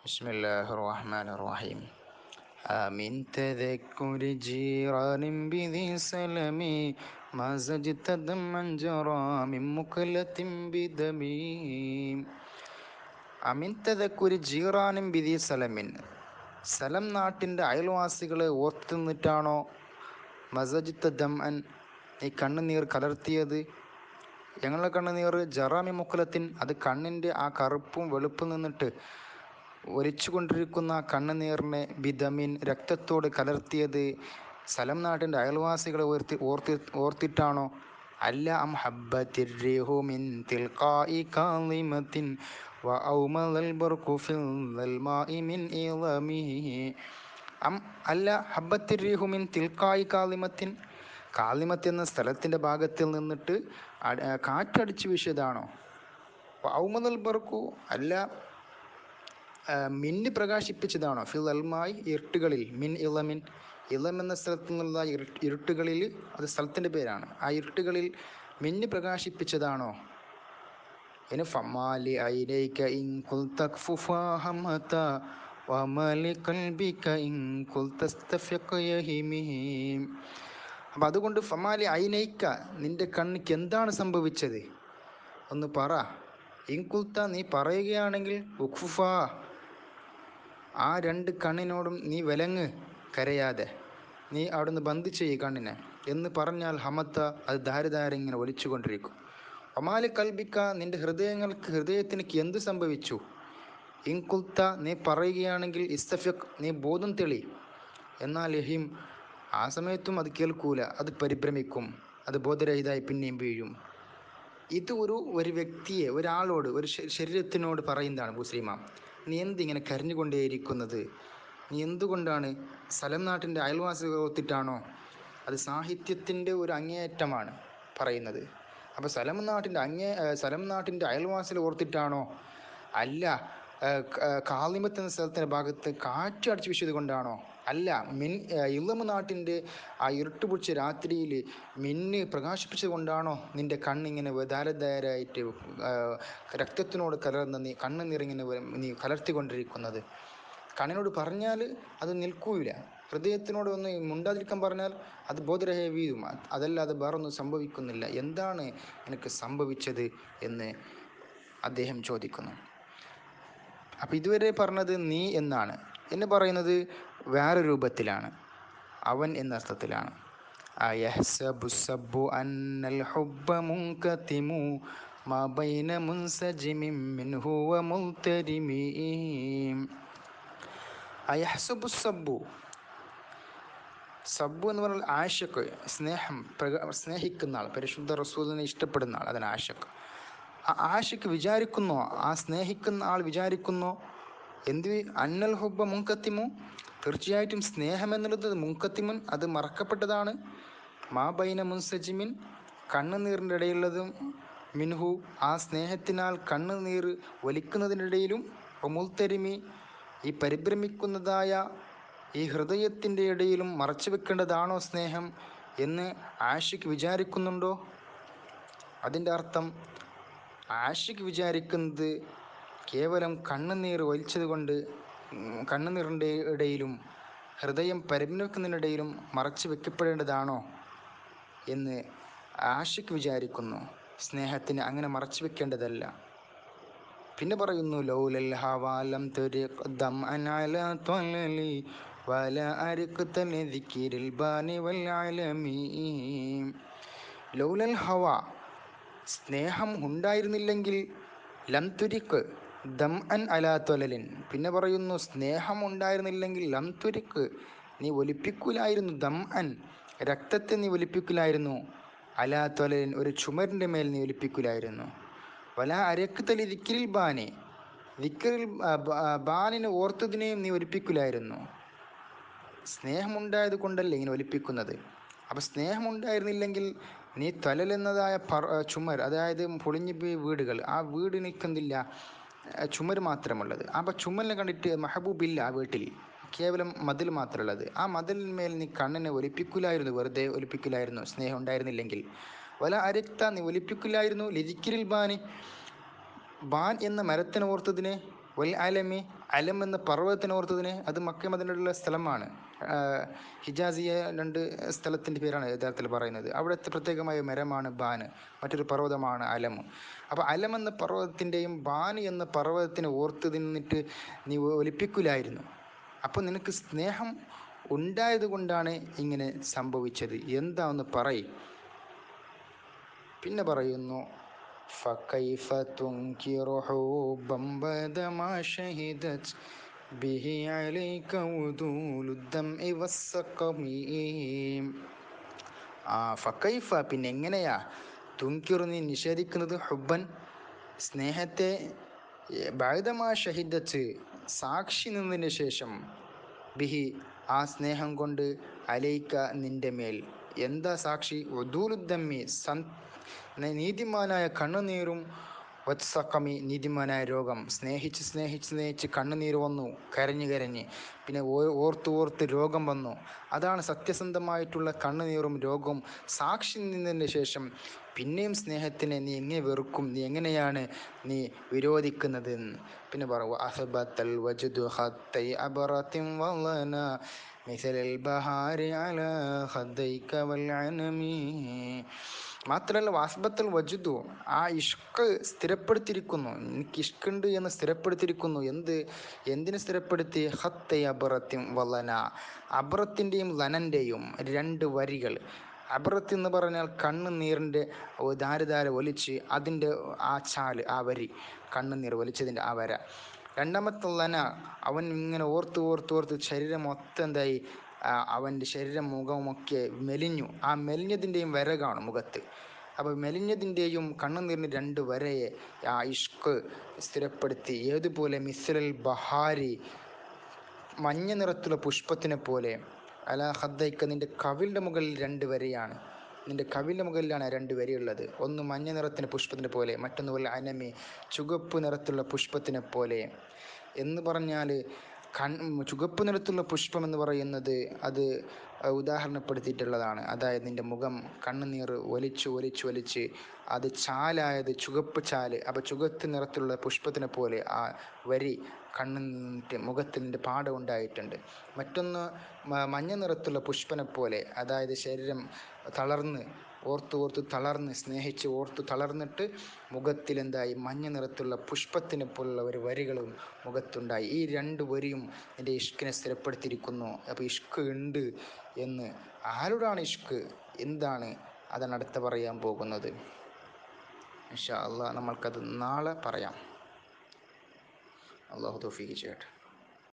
بسم الله الرحمن الرحيم. من تذكر جيران بذي سلم ما زجت دما جرى من مكلة بدمي. അമിൻ തദക്കുരി ജീറാനും ബിദി സലമിൻ, സലം നാട്ടിൻ്റെ അയൽവാസികളെ ഓർത്തു നിന്നിട്ടാണോ മസജിത്ത ദം അൻ, നീ കണ്ണുനീർ കലർത്തിയത്? ഞങ്ങളുടെ കണ്ണുനീർ ജറാമി മുക്കലത്തിൻ, അത് കണ്ണിൻ്റെ ആ കറുപ്പും വെളുപ്പും നിന്നിട്ട് ഒലിച്ചു കൊണ്ടിരിക്കുന്ന കണ്ണുനീറിനെ ബിദമിൻ, രക്തത്തോട് കലർത്തിയത് സലം നാട്ടിൻ്റെ അയൽവാസികളെ ഓർത്തിട്ടാണോ? അല്ല അം ഹബ്ബത്തിർ റിഹു മിൻ തിൽഖാഇ കാളിമത്തിൻ വഔമൽ ബർഖു ഫിൽ ദൽമാഇ മിൻ ഇളമിഹി. അല്ല ഹബ്ബത്തിർ റിഹു മിൻ തിൽഖാഇ കാളിമത്തിൻ, കാളിമത്ത് എന്ന സ്ഥലത്തിൻ്റെ ഭാഗത്തിൽ നിന്നിട്ട് കാറ്റടിച്ചു വീശിയതാണോ? വഔമൽ ബർഖു, അല്ല മിന്ന് പ്രകാശിപ്പിച്ചതാണോ? ഫിൽ അൽമായി, ഇരുട്ടുകളിൽ, മിൻ ഇളമിൻ, ഇളം എന്ന സ്ഥലത്തു നിന്നുള്ള ഇരുട്ടുകളിൽ, അത് സ്ഥലത്തിൻ്റെ പേരാണ്. ആ ഇരുട്ടുകളിൽ മിന്ന് പ്രകാശിപ്പിച്ചതാണോ? ഇനി ഫമാലി ഐനൈക ഇൻ ഖുൽത ഫുഫാഹമത വമാലി ഖൽബിക ഇൻ ഖുൽതസ്തഫിഖ യഹിമിഹി. അപ്പം അതുകൊണ്ട് ഫമാലി ഐനൈക, നിന്റെ കണ്ണിക്ക് എന്താണ് സംഭവിച്ചത്? ഒന്ന് പറ. ഇൻകുൽത്ത, നീ പറയുകയാണെങ്കിൽ, ഉഖ്ഫ, ആ രണ്ട് കണ്ണിനോടും നീ വിലങ്ങ്, കരയാതെ നീ അവിടുന്ന് ബന്ദ് ചെയ്യ് കണ്ണിനെ എന്ന് പറഞ്ഞാൽ ഹമത്ത, അത് ധാരധാര ഇങ്ങനെ ഒലിച്ചുകൊണ്ടിരിക്കും. ഒമാലി കൽബിക്ക, നിന്റെ ഹൃദയത്തിന് എന്തു സംഭവിച്ചു? ഇൻകുൽത്ത, നീ പറയുകയാണെങ്കിൽ, ഇസ്തഫിഖ്, നീ ബോധം തെളി. എന്നാൽ യഹിം, ആ സമയത്തും അത് കേൾക്കൂല, അത് പരിഭ്രമിക്കും, അത് ബോധരഹിതമായി പിന്നെയും വീഴും. ഇത് ഒരു വ്യക്തിയെ, ഒരാളോട്, ഒരു ശരീരത്തിനോട് പറയുന്നതാണ്. മുസ്ലിമാ, നീ എന്തിങ്ങനെ കരഞ്ഞുകൊണ്ടേയിരിക്കുന്നത്? നീ എന്തുകൊണ്ടാണ്? സലം നാട്ടിൻ്റെ അയൽവാസികൾ ഓർത്തിട്ടാണോ? അത് സാഹിത്യത്തിൻ്റെ ഒരു അങ്ങേയറ്റമാണ് പറയുന്നത്. അപ്പോൾ സലം നാട്ടിൻ്റെ അയൽവാസികൾ ഓർത്തിട്ടാണോ? അല്ല കാളിമത്ത് എന്ന സ്ഥലത്തിൻ്റെ ഭാഗത്ത് കാറ്റ് അടിച്ചു വീശിയത് കൊണ്ടാണോ? അല്ല ഇളമ നാട്ടിൻ്റെ ആ ഇരുട്ട് പിടിച്ച രാത്രിയിൽ മിന്ന് പ്രകാശിപ്പിച്ചത് കൊണ്ടാണോ നിൻ്റെ കണ്ണിങ്ങനെ ധാരധാരായിട്ട് രക്തത്തിനോട് കലർന്ന് കണ്ണുനീറിങ്ങനെ നീ കലർത്തിക്കൊണ്ടിരിക്കുന്നത്? കണ്ണിനോട് പറഞ്ഞാൽ അത് നിൽക്കൂല, ഹൃദയത്തിനോട് ഒന്ന് മുണ്ടാതിരിക്കാൻ പറഞ്ഞാൽ അത് ബോധരഹേ വീഴും. അതല്ലാതെ വേറൊന്നും സംഭവിക്കുന്നില്ല. എന്താണ് എനിക്ക് സംഭവിച്ചത് എന്ന് അദ്ദേഹം ചോദിക്കുന്നു. അപ്പം ഇതുവരെ പറഞ്ഞത് നീ എന്നാണ്, എന്ന് പറയുന്നത് വേറെ രൂപത്തിലാണ്, അവൻ എന്ന അർത്ഥത്തിലാണ്. അയഹ്സബു സബ്ബു അന്നൽ ഹുബ്ബ മുൻകതിമു മാ ബൈന മുൻസജിമിൻ മിൻഹു വ മുൽതരിമി. അയഹ്സബു സബ്ബു, സബ്ബു എന്ന് പറഞ്ഞാൽ ആഷിഖ്, സ്നേഹിക്കുന്ന ആൾ, പരിശുദ്ധ റസൂലിനെ ഇഷ്ടപ്പെടുന്ന ആൾ, അതിന് ആഷിഖ്. ആ ആഷിഖ് വിചാരിക്കുന്നോ, ആ സ്നേഹിക്കുന്ന ആൾ വിചാരിക്കുന്നോ എന്ത്? അന്നൽ ഹുബ്ബ മുൻകത്തിമു, തീർച്ചയായിട്ടും സ്നേഹം എന്നുള്ളത് മുൻകത്തിമുൻ, അത് മറക്കപ്പെട്ടതാണ്. മാ ബൈന മുൻസജിമിൻ, കണ്ണുനീറിൻ്റെ ഇടയിലുള്ളതും, മിൻഹു, ആ സ്നേഹത്തിനാൽ കണ്ണുനീർ വലിക്കുന്നതിനിടയിലും, മുൽത്തരിമി, ഈ പരിഭ്രമിക്കുന്നതായ ഈ ഹൃദയത്തിൻ്റെ ഇടയിലും മറച്ചു വെക്കേണ്ടതാണോ സ്നേഹം എന്ന് ആഷിഖ് വിചാരിക്കുന്നുണ്ടോ? അതിൻ്റെ അർത്ഥം ആഷിഖ് വിചാരിക്കുന്നത് കേവലം കണ്ണുനീർ വലിച്ചത് കൊണ്ട്, കണ്ണുനീറിൻ്റെ ഇടയിലും ഹൃദയം പരിഭ്രമിക്കുന്നതിനിടയിലും മറച്ചു വെക്കപ്പെടേണ്ടതാണോ എന്ന് ആഷിഖ് വിചാരിക്കുന്നു. സ്നേഹത്തിന് അങ്ങനെ മറച്ചു വെക്കേണ്ടതല്ല. പിന്നെ പറയുന്നു, ലൗലൽ ഹവാലം ലൗലൽ ഹവ, സ്നേഹം ഉണ്ടായിരുന്നില്ലെങ്കിൽ, ലം തുരിക്ക് ദം അൻ അലാ തൊലലിൻ, പിന്നെ പറയുന്നു സ്നേഹം ഉണ്ടായിരുന്നില്ലെങ്കിൽ ലം തുരിക്ക്, നീ ഒലിപ്പിക്കില്ലായിരുന്നു, ദം അൻ, രക്തത്തെ നീ ഒലിപ്പിക്കില്ലായിരുന്നു, അലാ തൊലലിൻ, ഒരു ചുമരിൻ്റെ മേൽ നീ ഒലിപ്പിക്കില്ലായിരുന്നു, വല അരക്കുതലി ദിക്രിൽ ബാനെ, ദിക്രിൽ ബാനിനെ ഓർത്തതിനെയും നീ ഒലിപ്പിക്കില്ലായിരുന്നു. സ്നേഹമുണ്ടായത് കൊണ്ടല്ലേ ഇങ്ങനെ ഒലിപ്പിക്കുന്നത്. അപ്പം സ്നേഹമുണ്ടായിരുന്നില്ലെങ്കിൽ നീ തൊലലെന്നതായ ചുമർ, അതായത് പൊളിഞ്ഞു പോയി വീടുകൾ, ആ വീട് നിൽക്കുന്നില്ല, ചുമർ മാത്രമുള്ളത്. അപ്പം ചുമലിനെ കണ്ടിട്ട് മെഹബൂബില്ല ആ വീട്ടിൽ, കേവലം മതിൽ മാത്രമുള്ളത്. ആ മതിലിന്മേൽ നീ കണ്ണിനെ ഒലിപ്പിക്കില്ലായിരുന്നു, വെറുതെ ഒലിപ്പിക്കില്ലായിരുന്നു, സ്നേഹം ഉണ്ടായിരുന്നില്ലെങ്കിൽ. വല അരക്ത, നീ ഒലിപ്പിക്കില്ലായിരുന്നു, ലിദിക്രിൽ ബാനി, ബാൻ എന്ന മരത്തിനെ ഓർത്തതിനെ, വൽ അലമി, അലം എന്ന പർവ്വതത്തിന് ഓർത്തതിന് അത് മക്ക മദീനയിലുള്ള സ്ഥലമാണ്. ഹിജാസിയ രണ്ട് സ്ഥലത്തിൻ്റെ പേരാണ് യഥാർത്ഥത്തിൽ പറയുന്നത്. അവിടുത്തെ പ്രത്യേകമായ മരമാണ് ബാന്, മറ്റൊരു പർവ്വതമാണ് അലം. അപ്പോൾ അലം എന്ന പർവ്വതത്തിൻ്റെയും ബാന് എന്ന പർവ്വതത്തിനെ ഓർത്ത് നിന്നിട്ട് നീ ഒലിപ്പിക്കില്ലായിരുന്നു. അപ്പോൾ നിനക്ക് സ്നേഹം ഉണ്ടായത് കൊണ്ടാണ് ഇങ്ങനെ സംഭവിച്ചത്. എന്താ ഒന്ന് പറയ്. പിന്നെ പറയുന്നു, فكيف تنكر حبا بعدما شهدت به عليك وذول الدمع والسقم. ഫക്കൈഫ, പിന്നെ എങ്ങനെയാ, തുൻകിറു നീ നിഷേധിക്കുന്നത്, ഹുബ്ബൻ സ്നേഹത്തെ, ബഅദമാ ഷഹിദത്ത് സാക്ഷി നിന്നതിന് ശേഷം, ബിഹി ആ സ്നേഹം കൊണ്ട്, അലൈക്ക നിൻ്റെ മേൽ, എന്താ സാക്ഷി, ഉദൂലുദ്ദമ്മി നീതിമാനായ കണ്ണുനീരും, വത്സഖമി നീതിമാനായ രോഗം. സ്നേഹിച്ച് സ്നേഹിച്ച് സ്നേഹിച്ച് കണ്ണുനീർ വന്നു, കരഞ്ഞ് കരഞ്ഞ്, പിന്നെ ഓർത്ത് ഓർത്ത് രോഗം വന്നു. അതാണ് സത്യസന്ധമായിട്ടുള്ള കണ്ണുനീറും രോഗവും സാക്ഷി നിന്നതിന് ശേഷം പിന്നെയും സ്നേഹത്തിനെ നീ എങ്ങനെ വെറുക്കും, നീ എങ്ങനെയാണ് നീ വിരോധിക്കുന്നത്. പിന്നെ പറയൂ, അഹബത്തൽ വജ്ദു ഖത്തൈ അബറത്തിൻ വലന മിസലൽ ബഹാരി അലാ ഖദ്ദൈക വൽ അനമി. മാത്രമല്ല, വാസ്ബത്തൽ വജുദു, ആ ഇഷ്ക് സ്ഥിരപ്പെടുത്തിയിരിക്കുന്നു, എനിക്ക് ഇഷ്കുണ്ട് എന്ന് സ്ഥിരപ്പെടുത്തിയിരിക്കുന്നു. എന്തിന് സ്ഥിരപ്പെടുത്തി, ഹത്തൈ അബറത്തിൻ വലന, അബറത്തിൻ്റെയും ലനൻ്റെയും രണ്ട് വരികൾ. അബറത്ത് എന്ന് പറഞ്ഞാൽ കണ്ണുനീറിൻ്റെ ധാരധാര ഒലിച്ച് അതിൻ്റെ ആ ചാല്, ആ വരി, കണ്ണുനീർ ഒലിച്ചതിൻ്റെ ആ വര. രണ്ടാമത്തെ ലന, അവൻ ഇങ്ങനെ ഓർത്ത് ഓർത്ത് ഓർത്ത് ശരീരം മൊത്തം എന്തായി, അവൻ്റെ ശരീരം മുഖമൊക്കെ മെലിഞ്ഞു. ആ മെലിഞ്ഞതിൻ്റെയും വര കാണും മുഖത്ത്. അപ്പോൾ മെലിഞ്ഞതിൻ്റെയും കണ്ണുനീരിന് രണ്ട് വരയെ ആ ഇഷ്ക് സ്ഥിരപ്പെടുത്തി. ഏതുപോലെ, മിസ്ലൽ ബഹാരി മഞ്ഞ നിറത്തുള്ള പുഷ്പത്തിനെ പോലെ, അലാ ഖദ്ദൈക നിൻ്റെ കവിളിൻ്റെ മുകളിൽ രണ്ട് വരയാണ്, നിൻ്റെ കവിളിൻ്റെ മുകളിലാണ് രണ്ട് വരയുള്ളത്. ഒന്ന് മഞ്ഞ നിറത്തിൻ്റെ പുഷ്പത്തിനെ പോലെ, മറ്റൊന്ന് പോലെ അനമി ചുവപ്പ് നിറത്തുള്ള പുഷ്പത്തിനെ പോലെ. എന്ന് പറഞ്ഞാൽ ചുവപ്പ് നിറത്തുള്ള പുഷ്പം എന്ന് പറയുന്നത് അത് ഉദാഹരണപ്പെടുത്തിയിട്ടുള്ളതാണ്. അതായത് നിൻ്റെ മുഖം കണ്ണുനീർ ഒലിച്ച് ഒലിച്ച് ഒലിച്ച് അത് ചാലായത് ചുവപ്പ് ചാല്. അപ്പോൾ ചുവപ്പ് നിറത്തിലുള്ള പുഷ്പത്തിനെ പോലെ ആ വരി കണ്ണിൻ്റെ മുഖത്തിൽ നിൻ്റെ പാട ഉണ്ടായിട്ടുണ്ട്. മറ്റൊന്ന് മഞ്ഞ നിറത്തുള്ള പുഷ്പനെ പോലെ, അതായത് ശരീരം തളർന്ന് ഓർത്ത് ഓർത്ത് തളർന്ന് സ്നേഹിച്ച് ഓർത്ത് തളർന്നിട്ട് മുഖത്തിൽ എന്തായി, മഞ്ഞ നിറത്തുള്ള പുഷ്പത്തിനെ പോലുള്ള ഒരു വരികളും മുഖത്തുണ്ടായി. ഈ രണ്ട് വരിയും എൻ്റെ ഇഷ്കിനെ സ്ഥിരപ്പെടുത്തിയിരിക്കുന്നു. അപ്പോൾ ഇഷ്ക് ഉണ്ട് എന്ന്, ആരോടാണ് ഇഷ്ക്, എന്താണ്, അതാണ് അടുത്ത പറയാൻ പോകുന്നത്. ഇൻഷാ അല്ലാഹ് നമ്മൾക്കത് നാളെ പറയാം. അല്ലാഹു തൗഫീഖ് ചെയ്യട്ടെ.